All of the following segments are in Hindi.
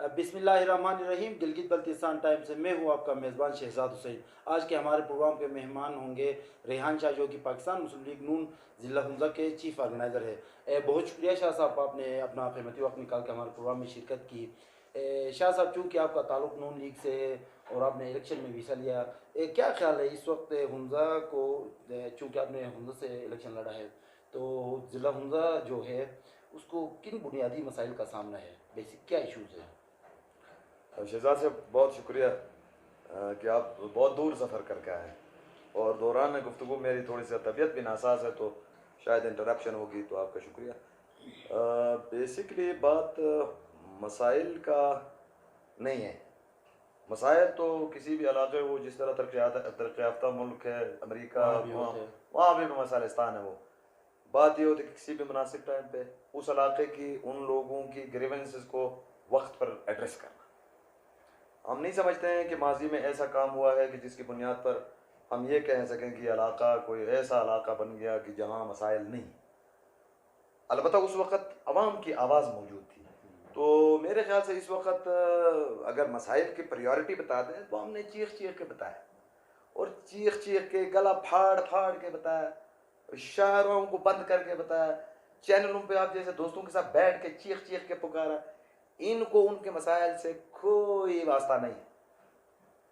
बिस्मिल्लाहिर्रहमानिर्रहीम। गिलगित बल्तिस्तान टाइम से मैं हूँ आपका मेज़बान शहजाद हुसैन। आज के हमारे प्रोग्राम के मेहमान होंगे रेहान शाह, जो कि पाकिस्तान मुस्लिम लीग नून ज़िला हुंज़ा के चीफ ऑर्गेनाइज़र है। बहुत शुक्रिया शाह साहब, आपने अपना कीमती वक्त निकाल के हमारे प्रोग्राम में शिरकत की। शाह साहब, चूँकि आपका ताल्लुक़ नून लीग से है और आपने इलेक्शन में भी हिस्सा लिया, क्या ख्याल है इस वक्त हुंज़ा को, चूँकि आपने हुंज़ा से इलेक्शन लड़ा है, तो ज़िला हुंज़ा जो है उसको किन बुनियादी मसाइल का सामना है, बेसिक क्या इशूज़ है? शहजाद से बहुत शुक्रिया कि आप बहुत दूर सफ़र करके आए और दौरान गुफ्तगू मेरी थोड़ी सी तबीयत भी नासाज है तो शायद इंटरप्शन होगी, तो आपका शुक्रिया। बेसिकली बात मसाइल का नहीं है। मसाइल तो किसी भी इलाके, वो जिस तरह तरक्की याफ्ता मुल्क है अमेरिका, वहाँ भी होते हैं। वहाँ भी मसाइलिस्तान है। वो बात ये होती है कि किसी भी मुनासिब टाइम पे उस इलाके की उन लोगों की ग्रीवेंसेस को वक्त पर एड्रेस करना। हम नहीं समझते हैं कि माजी में ऐसा काम हुआ है कि जिसकी बुनियाद पर हम ये कह सकें कि इलाका कोई ऐसा इलाका बन गया कि जहाँ मसाइल नहीं। अलबत्ता उस वक़्त अवाम की आवाज़ मौजूद थी। तो मेरे ख्याल से इस वक्त अगर मसाइल की प्रायोरिटी बता दें तो हमने चीख चीख के बताया, और चीख चीख के गला फाड़ फाड़ के बताया, शायरों को बंद करके बताया, चैनलों पे आप जैसे दोस्तों के साथ बैठ के चीख चीख के पुकारा। इनको उनके मसाइल से कोई वास्ता नहीं है।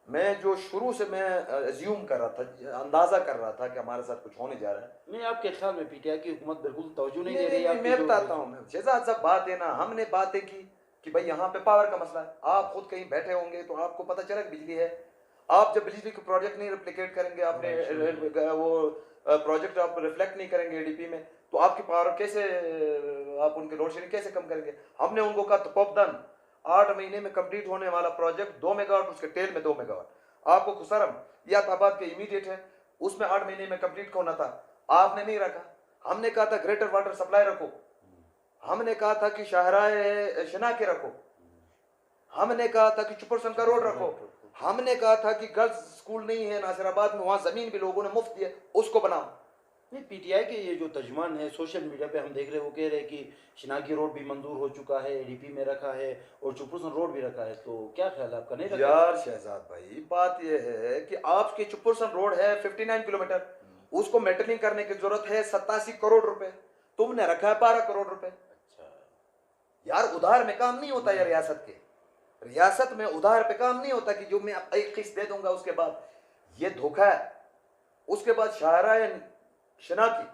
मैं जो शुरू से मैं अज्यूम कर रहा था, अंदाजा कर रहा था कि हमारे साथ कुछ होने जा रहा है। नहीं, आपके ख्याल में पीटीआई की हुकूमत बिल्कुल तवज्जो नहीं नहीं दे नहीं रही नहीं, आपकी मैं जो बताता हूँ शहजाद साहब, बात है ना, हमने बातें की कि भाई यहाँ पे पावर का मसला है। आप खुद कहीं बैठे होंगे तो आपको पता चला कि बिजली है। आप जब बिजली के प्रोजेक्ट नहीं रिप्लिकेट करेंगे, आपने वो प्रोजेक्ट आप रिफ्लेक्ट नहीं करेंगे एडीपी में, तो आपकी पावर कैसे, आप उनके लोड शेडिंग कैसे कम करेंगे। हमने उनको कहा तो पॉपदन 8 महीने में कंप्लीट होने वाला प्रोजेक्ट 2 मेगावाट, उसके टेल में 2 मेगावाट। आपको खुसरम या ताबाद के इमीडिएट है, उसमें 8 महीने में कंप्लीट होना था, आपने नहीं रखा। हमने कहा था ग्रेटर वाटर सप्लाई रखो, हमने कहा था कि शाहराए शना के रखो, हमने कहा था कि चुपरसन का रोड रखो, हमने कहा था कि गर्ल्स स्कूल नहीं है नासिराबाद में, वहां जमीन भी लोगों ने मुफ्त दी है, उसको बनाओ। नहीं, पीटीआई के ये जो तर्जुमान है सोशल मीडिया पे हम देख रहे हैं, वो कह रहे हैं कि शिनाकी रोड भी मंजूर हो चुका है, एडीपी में रखा है और चुपरसन रोड भी रखा है, तो क्या ख्याल है आपका, नहीं रखा? यार शहजाद भाई, बात यह है कि आपके चुपरसन रोड है 59 किलोमीटर, उसको मेटलिंग करने की जरूरत है 87 करोड़ रुपए, तुमने रखा है 12 करोड़ रुपए। अच्छा, यार उधार में काम नहीं होता यार, रियासत के रियासत में उधार पे काम नहीं होता कि जो मैं एक किस्त दे दूंगा उसके बाद, ये धोखा है। उसके बाद शाहराए शनाकी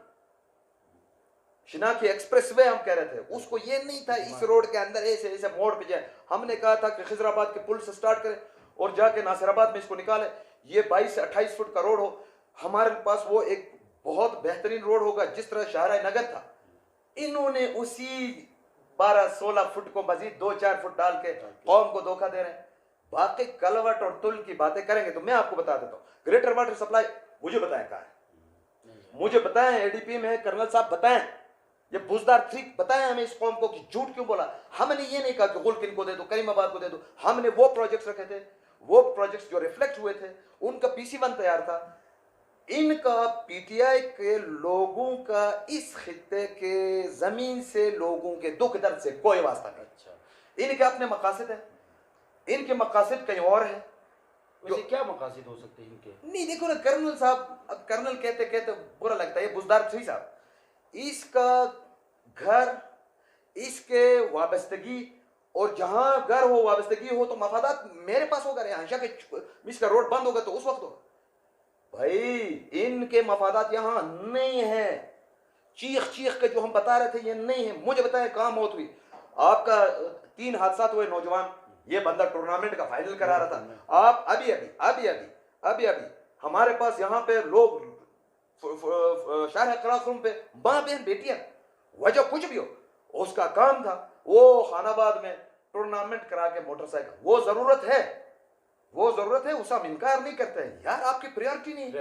शनाकी एक्सप्रेस वे हम कह रहे थे, उसको ये नहीं था इस रोड के अंदर ऐसे ऐसे मोड़ पे जाए। हमने कहा था कि खिजराबाद के पुल से स्टार्ट करें और जाके नासिराबाद में इसको निकाले, ये 22 से 28 फुट का रोड हो। हमारे पास वो एक बहुत बेहतरीन रोड होगा जिस तरह शाहराए नगर था। इन्होंने उसी 12-16 फुट को मजीद 2-4 फुट डाल के कौम को धोखा दे रहे हैं। बाकी कलवट और तुल की बातें करेंगे तो मैं आपको बता देता हूँ, ग्रेटर वाटर सप्लाई मुझे बताएं कहाँ है, मुझे बताएं एडीपी में, कर्नल साहब बताएं, ये बुजदार 3 बताएं हमें इस कौम को कि झूठ क्यों बोला। हमने ये नहीं कहा कि गुल किन को दे दो, करीमाबाद को दे दो, हमने वो प्रोजेक्ट्स रखे थे, वो प्रोजेक्ट्स जो रिफ्लेक्ट हुए थे, उनका पीसी1 तैयार था। इनका पीटीआई के लोगों का इस खित्ते के जमीन से लोगों के दुख दर्द से कोई वास्ता नहीं। अच्छा, इनके अपने मकासद है, इनके मकासद कहीं और है। वैसे क्या मकासद हो सकते हैं इनके? नहीं देखो ना कर्नल साहब, अब कर्नल कहते कहते बुरा लगता है, ये बुजदार 3 साहब, इसका घर, इसके वाबस्तगी, और जहां घर हो वाबस्तगी हो तो मफादात मेरे पास होगा, हंशा के इसका रोड बंद होगा तो उस वक्त होगा। भाई इनके मफादात यहां नहीं है। चीख चीख के जो हम बता रहे थे ये नहीं है। मुझे बताएं कहां मौत हुई आपका, 3 हादसा हुए नौजवान, ये बंदा टूर्नामेंट का फाइनल करा रहा था। आप अभी अभी अभी अभी अभी अभी हमारे पास यहाँ पे लोग शाह क्लासरूम पे माँ बहन बेटियां, वजह कुछ भी हो, उसका काम था वो खानाबाद में टूर्नामेंट करा के मोटरसाइकिल, वो जरूरत है, वो जरूरत है, उसे हम इनकार नहीं करते हैं। यार आपकी प्रायोरिटी नहीं।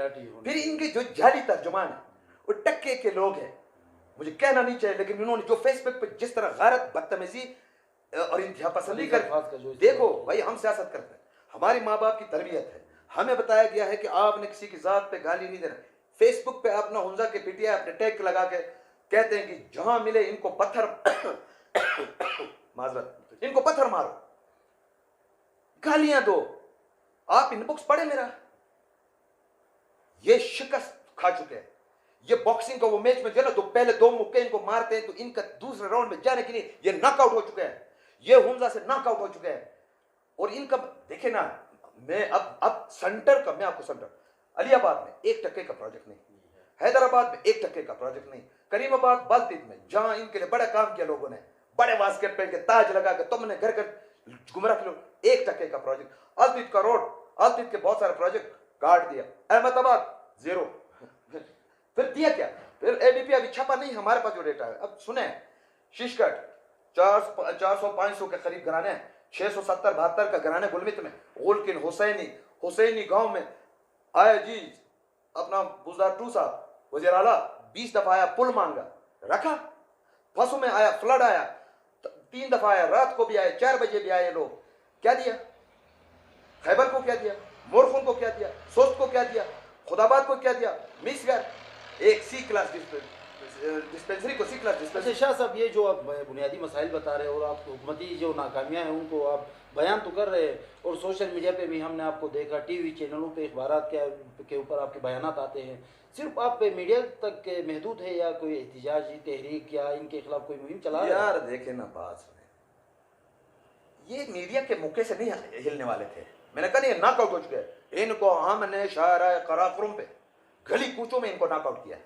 फिर इनके जो जाली तर्जुमान है वो टक्के के लोग हैं, मुझे कहना नहीं चाहिए, लेकिन इन्होंने जो फेसबुक पे जिस तरह गैरत, बदतमीजी और इंतहा पसंदी कर, देखो भाई हम सियासत करते हैं, हमारी माँ बाप की तरबियत है, हमें बताया गया है कि आपने किसी की जात पे गाली नहीं देना। फेसबुक पे अपना हुंजा के पीटीआई अपने टैग लगा के कहते हैं कि जहां मिले इनको पत्थर माजरत, इनको पत्थर मारो। गालियां दो। आप इनबॉक्स पढ़े मेरा, ये शिकस्त खा चुके हैं। ये बॉक्सिंग का वो मैच में जो ना, तो पहले 2 मुक्के इनको मारते हैं तो इनका दूसरे राउंड में जाने के लिए ये नॉकआउट हो चुके हैं, ये हुंजा से नॉकआउट हो चुके हैं। और इनका देखे ना, मैं अब सेंटर का, मैं आपको सेंटर अलियाबाद में 1 टके का प्रोजेक्ट नहीं, हैदराबाद में 1 टके का प्रोजेक्ट नहीं, करीमाबाद बाल्टीत में जहां इनके लिए बड़ा काम किया लोगों ने, बड़े वास्केट पहन के ताज लगा के तुमने घर घर घुमरा किलो, 1 टके का प्रोजेक्ट। अल्तित का रोड, अल्तित के बहुत सारे प्रोजेक्ट काट दिया। अहमदाबाद 0। फिर दिया क्या? फिर एडीपी अभी छपा नहीं हमारे पास जो डेटा है। अब सुने, शिशकट 400-500 के करीब घराने, 670-72 का घराने गुलमित में, गुलकिन हुसैनी गांव में आया जी अपना बुजदार 2 साहब वजीर आला, 20 दफा आया, पुल मांगा, रखा। फसों में आया, फ्लड आया, 3 दफा आया, रात को भी आए, 4 बजे भी आए लोग। क्या दिया? खैबर को क्या दिया? मोरखुन को क्या दिया? सोस्त को क्या दिया? खुदाबाद को क्या दिया? मिसगर एक C क्लास डिस्पेंसरी को C क्लास डिस्पेंसरी। अच्छा शाह साहब, ये जो आप बुनियादी मसाइल बता रहे हैं और आप हुकूमती जो नाकामियाँ हैं उनको आप बयान तो कर रहे हैं, और सोशल मीडिया पे भी हमने आपको देखा, टीवी चैनलों पे अखबारात के ऊपर आपके बयानात आते हैं, सिर्फ आप मीडिया तक के महदूद है या कोई एहतिजाजी तहरीक या इनके खिलाफ कोई मुहिम चला रहे हैं? यार देखे ना, बात सुने, ये मीडिया के मुक्के से नहीं हिलने वाले थे। मैंने कहा नहीं, नॉकआउट हो चुके हैं। इनको हमने शायरा कराकुरम पे गली कूचों में इनको नॉकआउट किया है।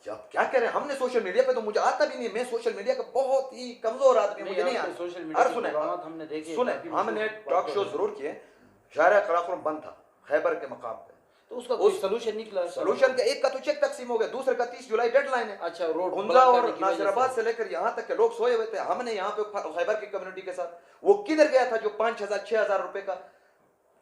अब क्या कह रहे हैं? हमने सोशल मीडिया पे, तो मुझे आता भी नहीं, मैं सोशल मीडिया का बहुत ही कमजोर आदमी, मुझे नहीं आता सोशल मीडिया। अरे सुने, हमने देखे, सुने, हमने टॉक शो जरूर किए, शायरा कराकुरम बंद था खैबर के मकाम पे, तो उसका कोई सोल्यूशन निकला? सोल्यूशन का एक का तो चेक तकिसीम हो गया, दूसरे का 30 जुलाई डेडलाइन है। अच्छा, रोड हुंजा और नासिराबाद से लेकर यहाँ तक के लोग सोए हुए थे। हमने यहाँ पे खैबर की कम्युनिटी के साथ, वो किधर गया था जो 5,000-6,000 रुपए का,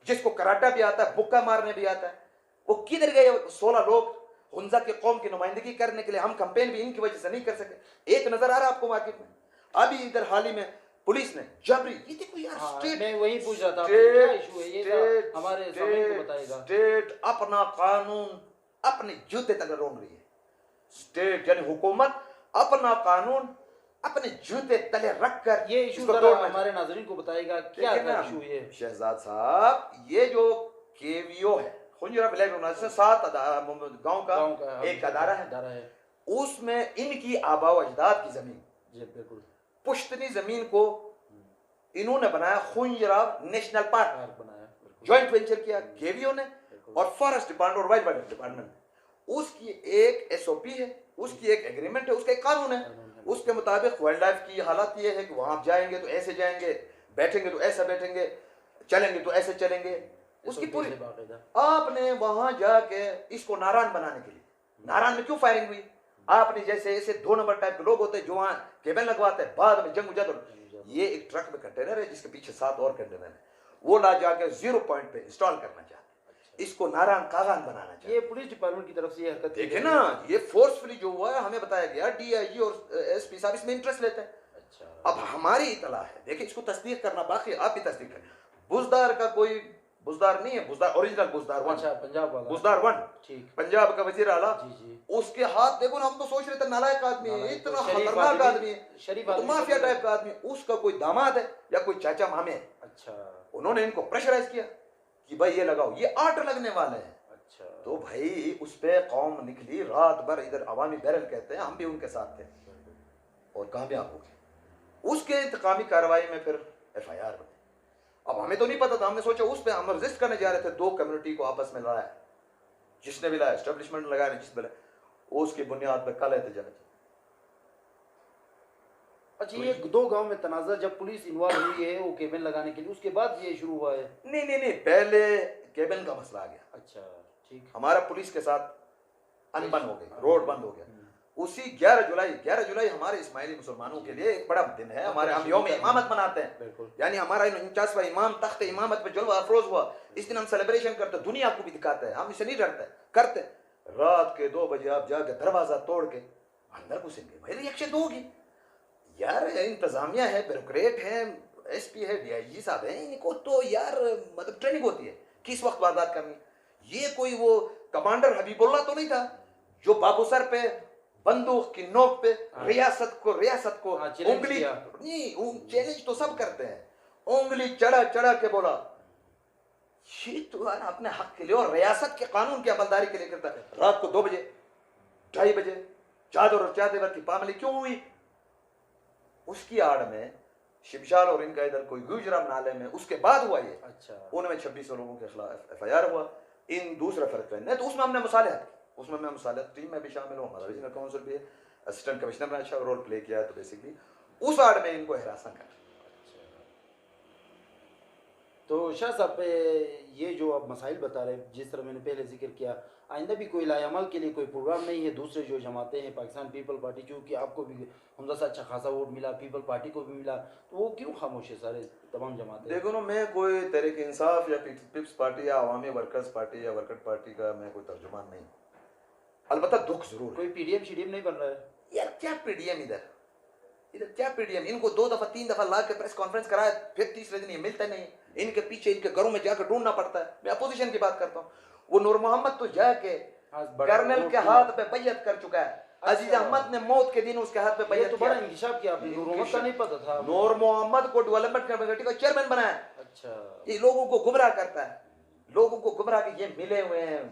जिसको कराटा भी आता है, बुक्का मारने भी आता है, वो किधर गए? 16 लोग हुंजा के कौम की नुमाइंदगी करने के लिए। हम कैंपेन भी इनकी वजह से नहीं कर सके। एक नजर आ रहा है आपको मार्केट में, अभी इधर हाल ही में पुलिस ने जबरी, ये देखो यार, स्टेट, मैं वही पूछ रहा था, क्या इशू है ये, हमारे सामने को बताएगा। स्टेट अपना कानून अपने जूते तक रोंग रही है। स्टेट यानी हुकूमत अपना कानून अपने जूते तले रखकर ये इशू हमारे नाज़रीन को बताएगा, क्या इशू है? शहजाद साहब, ये जो केवीओ है, खुंजरा ब्लैक से 7 गांव का एक अदारा है, उसमें इनकी आबा अजदाद की जमीन, बिल्कुल पुश्तनी जमीन को इन्होंने बनाया, खुंजरा नेशनल पार्क बनाया, जॉइंट वेंचर किया केवीओ ने और फॉरेस्ट डिपार्टमेंट और वाइल्ड लाइफ डिपार्टमेंट। उसकी एक एसओपी है, उसकी एक एग्रीमेंट है, उसका एक कानून है। उसके मुताबिक वाइल्ड लाइफ की हालत ये है कि वहां जाएंगे तो ऐसे जाएंगे, बैठेंगे तो ऐसा बैठेंगे, चलेंगे तो ऐसे चलेंगे, उसकी पूरी। आपने वहां जाके इसको नारायण बनाने के लिए, नारायण में क्यों फायरिंग हुई? आपने जैसे ऐसे 2 नंबर टाइप के लोग होते हैं जो वहां केबल लगवाते हैं, बाद में जंग उजाद। ये एक ट्रक में कंटेनर है जिसके पीछे 7 और कंटेनर है, वो ला जाके 0 पॉइंट पे इंस्टॉल करना चाहते हैं। इसको नारायण कागान बनाना चाहिए। ये पुलिस डिपार्टमेंट की तरफ से ये हरकत देखे ना, ये फोर्सफुली जो हुआ है, हमें बताया गया डीआईजी और एसपी साहब इसमें इंटरेस्ट लेते हैं। अच्छा, अब हमारी इतला है, देखिए इसको तस्दीक करना बाकी है, आप भी तस्दीक करें। बुजदार का कोई बुजदार नहीं है, बुजदार ओरिजिनल बुजदार 1। अच्छा, पंजाब वाला बुजदार 1, ठीक, पंजाब का वजीर आला। जी, उसके हाथ देखो ना, हम तो सोच रहे थे नालायक आदमी है, इतना खतरनाक आदमी है, शरीफ तो माफिया टाइप का आदमी। उसका कोई दामाद है या कोई चाचा मामे है। अच्छा, उन्होंने इनको प्रेशराइज किया कि भाई ये लगाओ, ये 8 लगने वाले हैं। अच्छा, तो भाई उस पे कौम निकली रात भर, इधर अवामी बैरल कहते हैं, हम भी उनके साथ थे और कामयाब हो गए। उसके इंतकामी कार्रवाई में फिर FIR बनी। अब हमें तो नहीं पता था, हमने सोचा उस पे हम रजिस्ट करने जा रहे थे, 2 कम्युनिटी को आपस में लड़ाया, जिसने भी लाया एस्टेब्लिशमेंट लगाया, जिसने भी लाया, उसकी बुनियाद पे कल एहतजाज। अच्छा, ये 2 गांव में तनाज़ा जब पुलिस इन्वॉल्व हुई है वो केबल लगाने के लिए, उसके बाद ये शुरू हुआ है? नहीं, पहले केबल का मसला आ गया। अच्छा, ठीक, हमारा पुलिस के साथ अनबन हो गई, रोड बंद हो गया। उसी 11 जुलाई हमारे इस्माइली मुसलमानों के लिए एक बड़ा दिन है। हमारे हम यौम इमामत मनाते हैं, यानी हमारा 49वां इमाम तख्त इमामत पे जलवा अफरोज हुआ। इस दिन हम सेलिब्रेशन करते, दुनिया को भी दिखाते हैं, हम इसे नहीं डरते, करते। रात के 2 बजे आप जाके दरवाजा तोड़ के अंदर घुसेंगे, भाई रिएक्शन तो होगी यार। इंतजामिया है, ब्यूरोक्रेट है, SP है, DIG साहब है, इनको तो यार मतलब ट्रेनिंग होती है किस वक्त वारदात करनी। ये कोई वो कमांडर हबीबुल्लाह तो नहीं था जो बाबू सर पे बंदूक की नोक पे रियासत को उंगली नहीं, चैलेंज तो सब करते हैं। उंगली चढ़ा चढ़ा के बोला ये तुम्हारा अपने हक के लिए और रियासत के कानून की अमलदारी के लिए करता है। रात को 2 बजे 2:30 बजे चादर और चादर की पाबंदी क्यों हुई? उसकी आड़ में शिमशाल और इनका इधर कोई गुजराम नाले में उसके बाद हुआ ये। अच्छा, उनमें 26 लोगों के खिलाफ FIR हुआ। इन दूसरा फर्क है तो उसमें हमने मुसालहत की, उसमें मैं मुसालहत टीम में भी शामिल हूँ, हमारा रीजनल काउंसिल भी है, असिस्टेंट कमिश्नर ने अच्छा रोल प्ले किया है। तो बेसिकली उस आड़ में इनको हिरासत कर। तो शाह साहब ये जो आप मसाइल बता रहे हैं, जिस तरह मैंने पहले जिक्र किया, आइंदा भी कोई लाएअमल के लिए कोई प्रोग्राम नहीं है? दूसरे जो जमातें हैं, पाकिस्तान पीपल पार्टी, चूँकि आपको भी हमजा से अच्छा खासा वोट मिला, पीपल पार्टी को भी मिला, तो वो क्यों खामोश है सारे तमाम जमातें? देखो ना, मैं कोई तहरीक इंसाफ या पीपल्स पार्टी या अवामी वर्कर्स पार्टी या वर्कर पार्टी का मैं कोई तर्जुमान नहीं। अलबत्ता दुख जरूर है। कोई पीडीएम शीडीएम नहीं बन रहा है? यार क्या पीडीएम इधर क्या पीडीएम? इनको 2 दफा 3 दफा ला के प्रेस कॉन्फ्रेंस कराया, फिर तीसरे दिन ये मिलता नहीं। इनके पीछे इनके घरों में जाकर ढूंढना पड़ता है। मैं अपोजिशन की बात करता हूँ। वो नूर मोहम्मद तो जाके कर्नल के हाथ पे बैयत कर चुका है। अजीज अहमद ने मौत के दिन उसके हाथ पे बैयत तो बड़ा इंकशाफ किया आपने, नूर मोहम्मद का नहीं पता था। नूर मोहम्मद को डेवलपमेंट कमेटी का चेयरमैन बनाया। अच्छा, ये लोगों को गुमराह करता है, लोगों को गुमराह के ये मिले हुए हैं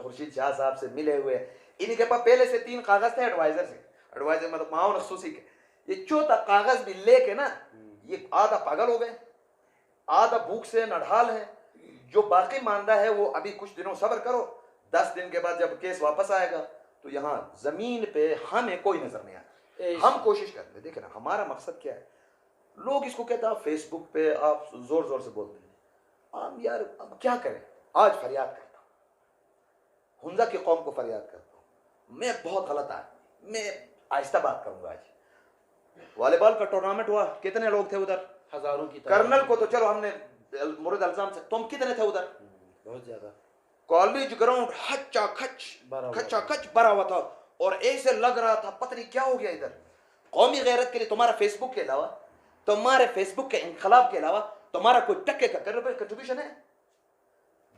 खुर्शीद शाह साहब से मिले हुए। इनके पास पहले से 3 कागज थे एडवाइजर से, एडवाइजर मतलब माउन खसूसी के। ये चौथा कागज भी लेके ना ये आधा पागल हो गए, आधा भूख से नढाल है। जो बाकी मानदा है वो अभी कुछ दिनों सब्र करो, 10 दिन के बाद जब केस वापस आएगा तो यहाँ जमीन पे हमें कोई नजर नहीं आया। हम कोशिश करते हैं। देखे ना हमारा मकसद क्या है। लोग इसको कहते हैं फेसबुक पे आप जोर जोर से बोलते हैं। हम यार अब क्या करें। आज फरियाद करता हूँ, हुंजा की कौम को फरियाद करता हूँ। मैं बहुत गलत आदमी, मैं आहिस्ता बात करूंगा। आज वॉलीबॉल का टूर्नामेंट हुआ, कितने लोग थे उधर? हजारों की। कर्नल को तो चलो हमने मुर्द अल्जाम से, तुम कितने थे उधर? बहुत ज्यादा। कॉलेज ग्राउंड खच्चा खच भरा हुआ था और ऐसे लग रहा था पता नहीं क्या हो गया इधर। कौमी गैरत के लिए तुम्हारा फेसबुक के अलावा, तुम्हारे फेसबुक के इनकलाब के अलावा तुम्हारा कोई टक्के का कंट्रीब्यूशन है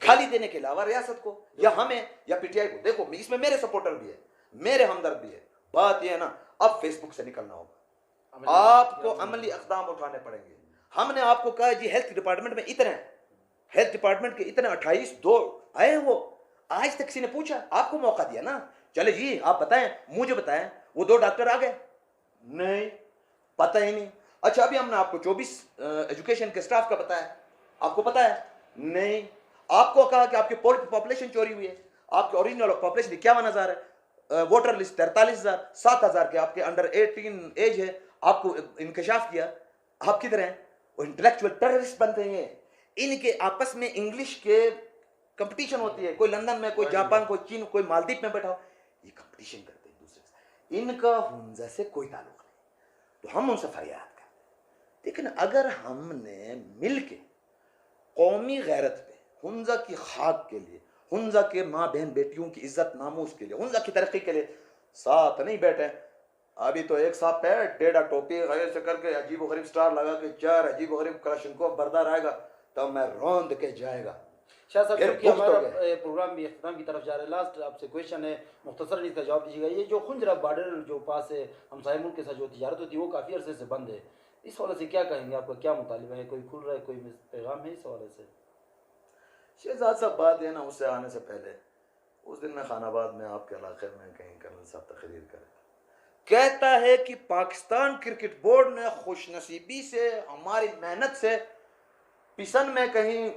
खाली देने के अलावा रियासत को या हमें या पीटीआई को? देखो इसमें मेरे सपोर्टर भी है, मेरे हमदर्द भी है। बात यह है ना, अब फेसबुक से निकलना होगा, आपको अमली इक़दाम उठाने पड़ेंगे। हमने आपको कहा जी हेल्थ डिपार्टमेंट में इतने, हेल्थ डिपार्टमेंट के इतने 28 आए हैं। वो आज तक किसी ने पूछा? आपको मौका दिया ना, चले जी आप बताएं, मुझे बताएं। वो 2 डॉक्टर आ गए, नहीं पता ही नहीं। अच्छा अभी हमने आपको 24 एजुकेशन के स्टाफ का बताया, आपको पता है? नहीं। आपको कहा कि आपकी पॉपुलेशन चोरी हुई है, आपके ओरिजिनल पॉपुलेशन 51,000 है, वोटर लिस्ट 43,000, 7,000 के आपके अंडर 18 एज है। आपको इंकशाफ किया, आप किधर हैं? वो इंटेलेक्चुअल टेररिस्ट बनते हैं। इनके आपस में इंग्लिश के कंपटीशन होती है, कोई लंदन में, कोई जापान, कोई चीन, कोई मालदीव में बैठा हो, ये कंपटीशन करते हैं दूसरे से। इनका हुंजा से कोई ताल्लुक नहीं, तो हम उनसे फरियाद करते हैं। लेकिन अगर हमने मिलके कौमी गैरत पे, हुंजा की खाक के लिए, हुंजा के माँ बहन बेटियों की इज्जत नामूस के लिए, हुंजा की तरक्की के लिए साथ नहीं बैठे। अभी तो एक साथ पे टेढ़ा टोपी ऐसे करके अजीब गरीब स्टार लगा के 4 अजीब गरीब क्लाशनकोव बरदार आएगा तो मैं रौंद के जाएगा। शाह साहब, क्योंकि हमारा प्रोग्राम भी अख्ताम की तरफ जा रहा है, लास्ट आपसे क्वेश्चन है, मुख्तसर इसका जवाब दीजिएगा। ये जो खुंजरा बॉर्डर जो पास है हमसाय मुल्क के साथ जो तिजारत होती है वो काफ़ी अरसे से बंद है, इस हवाले से क्या कहेंगे? आपका क्या मुतालिबा है? कोई खुल रहा है, कोई पैगाम है इस हवाले से? शहजाद साहब बात है ना, उससे आने से पहले उस दिन मैं खानाबाद में आपके इलाके में कहीं कर्नल साहब तकरीर कर कहता है कि पाकिस्तान क्रिकेट बोर्ड ने खुशनसीबी से, हमारी मेहनत से पिसन में कहीं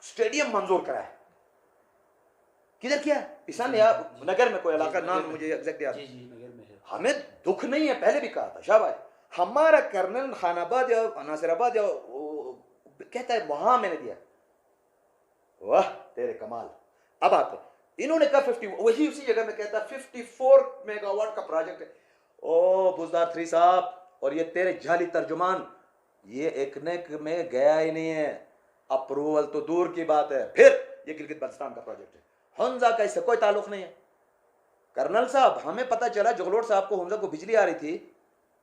स्टेडियम मंजूर कराया। किधर किया? पिसन या नगर में कोई इलाका, नाम मुझे एग्जैक्ट याद। जी जी नगर में है। हमें दुख नहीं है, पहले भी कहा था शाबाश। हमारा कर्नल खानाबाद या नासिराबाद या कहता है वहां मैंने दिया, वाह तेरे कमाल। अब आते इन्होंने कहा 50, वही उसी जगह में कहता 54 मेगावाट का प्रोजेक्ट है। ओ बुजदार 3 साहब और ये तेरे जाली तर्जुमान, ये एक में गया ही नहीं है, अप्रूवल तो दूर की बात है। फिर ये गिलगित बल्तिस्तान का प्रोजेक्ट है, हुंजा का इससे कोई ताल्लुक नहीं है। कर्नल साहब हमें पता चला जगलोट साहब को हुंजा को बिजली आ रही थी,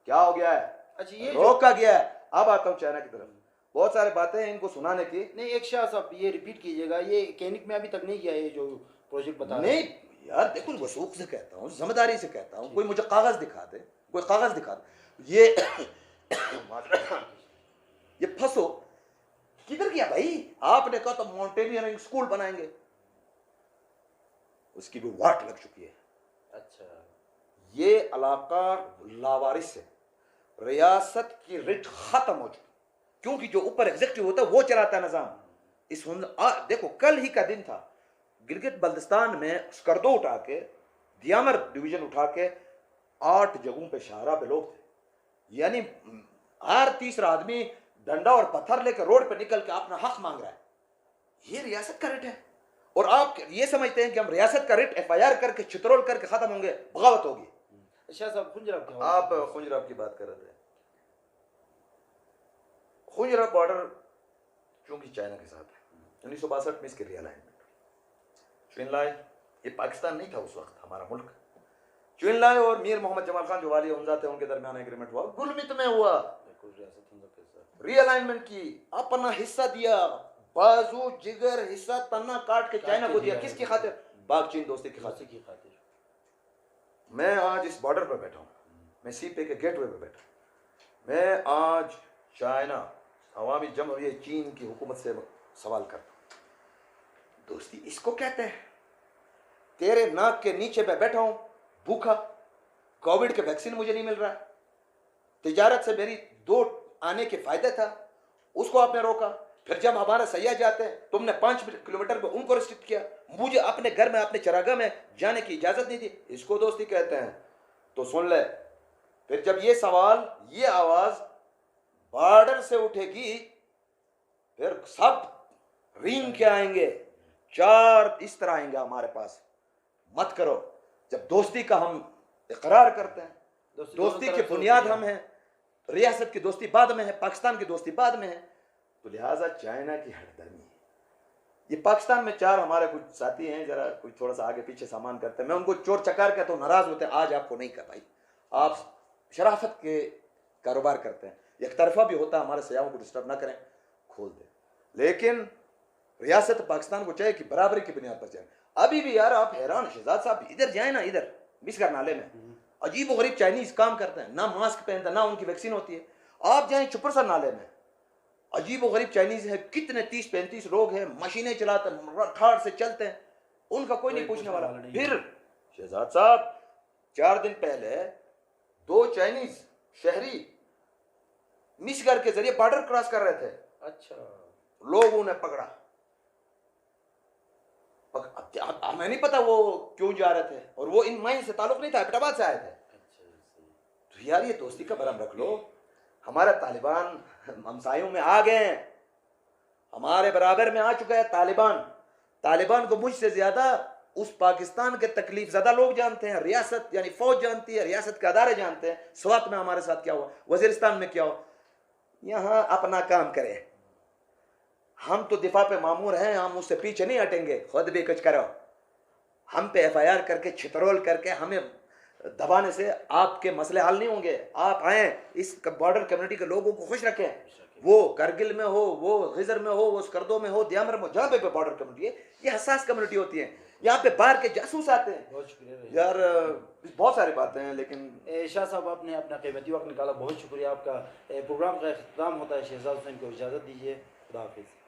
क्या हो गया है? अच्छा ये रोका गया है। अब आता हूँ चाइना की तरफ, बहुत सारी बातें हैं इनको सुनाने की। नहीं, एक शाह साहब ये रिपीट कीजिएगा, ये कैनिक में अभी तक नहीं किया, ये जो प्रोजेक्ट बता रहे नहीं यार देखो, वसूख से कहता हूँ, जिम्मेदारी से कहता हूँ, कोई मुझे कागज दिखा दे, कोई कागज दिखा दे। ये फंसो। किधर गया भाई? आपने कहा तो माउंटेनियरिंग स्कूल बनाएंगे, उसकी भी वाट लग चुकी है। अच्छा, ये इलाका लावारिस है, रियासत की रिट खत्म हो चुकी, क्योंकि जो ऊपर एग्जीक्यूटिव होता है वो चलाता है निजाम। देखो कल ही का दिन था, गिलगित बल्तिस्तान में स्कर्दो उठा के, दियामर डिवीजन उठा के 8 जगहों पे शाहरा पे लोग थे, यानी हर तीसरा आदमी डंडा और पत्थर लेकर रोड पे निकल के अपना हक मांग रहा है। ये रियासत का रिट है, और आप ये समझते हैं कि हम रियासत का रिट FIR करके चित्रोल करके खत्म होंगे, बगावत होगी। शाह साहब खुंजराब क्या आप खुंजराब की बात कर रहे थे। खुंजराब बॉर्डर चूंकि चाइना के साथ है, 1962 में इसकी रीअलाइनमेंट, चुनलाई, ये पाकिस्तान नहीं था उस वक्त, हमारा मुल्क। चुनलाई और मीर मोहम्मद जमाल खान जो वाली उमजा थे, उनके दरमियान एग्रीमेंट हुआ, गुलमित में हुआ, रीअलाइनमेंट की, अपना हिस्सा दिया, बाजू जिगर हिस्सा तन्ना काट के चाइना को दिया। किसकी खातिर? पाक चीन दोस्ती की खातिर। मैं आज इस बॉर्डर पर बैठा हूं, मैं सीपे के गेटवे पे बैठा हूं, मैं आज चाइना अवामी जमहूरियत चीन की हुकूमत से सवाल करता हूं, दोस्ती इसको कहते हैं? तेरे नाक के नीचे पे बैठा हूं भूखा, कोविड के वैक्सीन मुझे नहीं मिल रहा, तिजारत से मेरी 2 आने के फायदे था, उसको आपने रोका। फिर जब हमारे सैयाह जाते हैं, तुमने 5 किलोमीटर पे उनको रिस्ट्रिक्ट किया, मुझे अपने घर में अपने चरागाह में जाने की इजाजत नहीं दी, इसको दोस्ती कहते हैं? तो सुन ले, फिर जब ये सवाल, ये आवाज बॉर्डर से उठेगी, फिर सब रींग के आएंगे, 4 इस तरह आएंगे हमारे पास। मत करो। जब दोस्ती का हम इकरार करते हैं, दोस्ती की बुनियाद हम हैं, रियासत की दोस्ती बाद में है, पाकिस्तान की दोस्ती बाद में है, तो लिहाजा चाइना की हटदर्मी है। ये पाकिस्तान में 4 हमारे कुछ साथी हैं, जरा कुछ थोड़ा सा आगे पीछे सामान करते हैं, मैं उनको चोर चकार कहता हूँ, नाराज होते हैं, आज आपको नहीं कर भाई, आप शराफत के कारोबार करते हैं, एक तरफा भी होता है, हमारे सयाहों को डिस्टर्ब ना करें, खोल दें। लेकिन रियासत पाकिस्तान को चाहिए कि बराबरी की बुनियाद पर जाए। अभी भी यार आप हैरान, शहजाद साहब इधर जाए ना, इधर मिसगर नाले में अजीब गरीब चाइनीज काम करते हैं, ना मास्क पहनते, ना उनकी वैक्सीन होती है। आप जाएं चुपरसर नाले में, अजीब गरीब चाइनीज है, कितने 30-35 लोग हैं, मशीनें चलाते हैं, ठाड़ से चलते हैं, उनका कोई नहीं पूछने वाला। फिर शहजाद साहब 4 दिन पहले 2 चाइनीज शहरी मिसगर के जरिए बॉर्डर क्रॉस कर रहे थे। अच्छा, लोगों ने पकड़ा, हमें नहीं पता वो क्यों जा रहे थे, और वो इन माइन से ताल्लुक नहीं था, एबटाबाद से आए थे। तो यार ये दोस्ती का भरम रख लो। हमारे तालिबान हमसायों में आ गए, हमारे बराबर में आ चुका है तालिबान। तालिबान को मुझसे ज्यादा उस पाकिस्तान के तकलीफ ज़्यादा लोग जानते हैं, रियासत यानी फौज जानती है, रियासत के अदारे जानते हैं। स्वात में हमारे साथ क्या हुआ, वजीरिस्तान में क्या हुआ। यहाँ अपना काम करें, हम तो दिफा पे मामूर हैं, हम उससे पीछे नहीं हटेंगे। खुद भी कुछ करो, हम पे FIR करके छितरोल करके हमें दबाने से आपके मसले हल नहीं होंगे। आप आए, इस बॉर्डर कम्युनिटी के लोगों को खुश रखें, वो करगिल में हो, वो गिजर में हो, वो स्कर्दो में हो, दियामर में, जहाँ पे बॉर्डर कम्युनिटी है, ये हसास कम्युनिटी होती है। यहाँ पे बाहर के जासूस आते हैं। बहुत शुक्रिया यार बहुत सारी बातें हैं, लेकिन शाह साहब आपने अपना कीमती वक्त निकाला, बहुत शुक्रिया आपका। प्रोग्राम का अख्ताम होता है, शहजाद हुसैन को इजाज़त दीजिए, खुदा हाफिज़।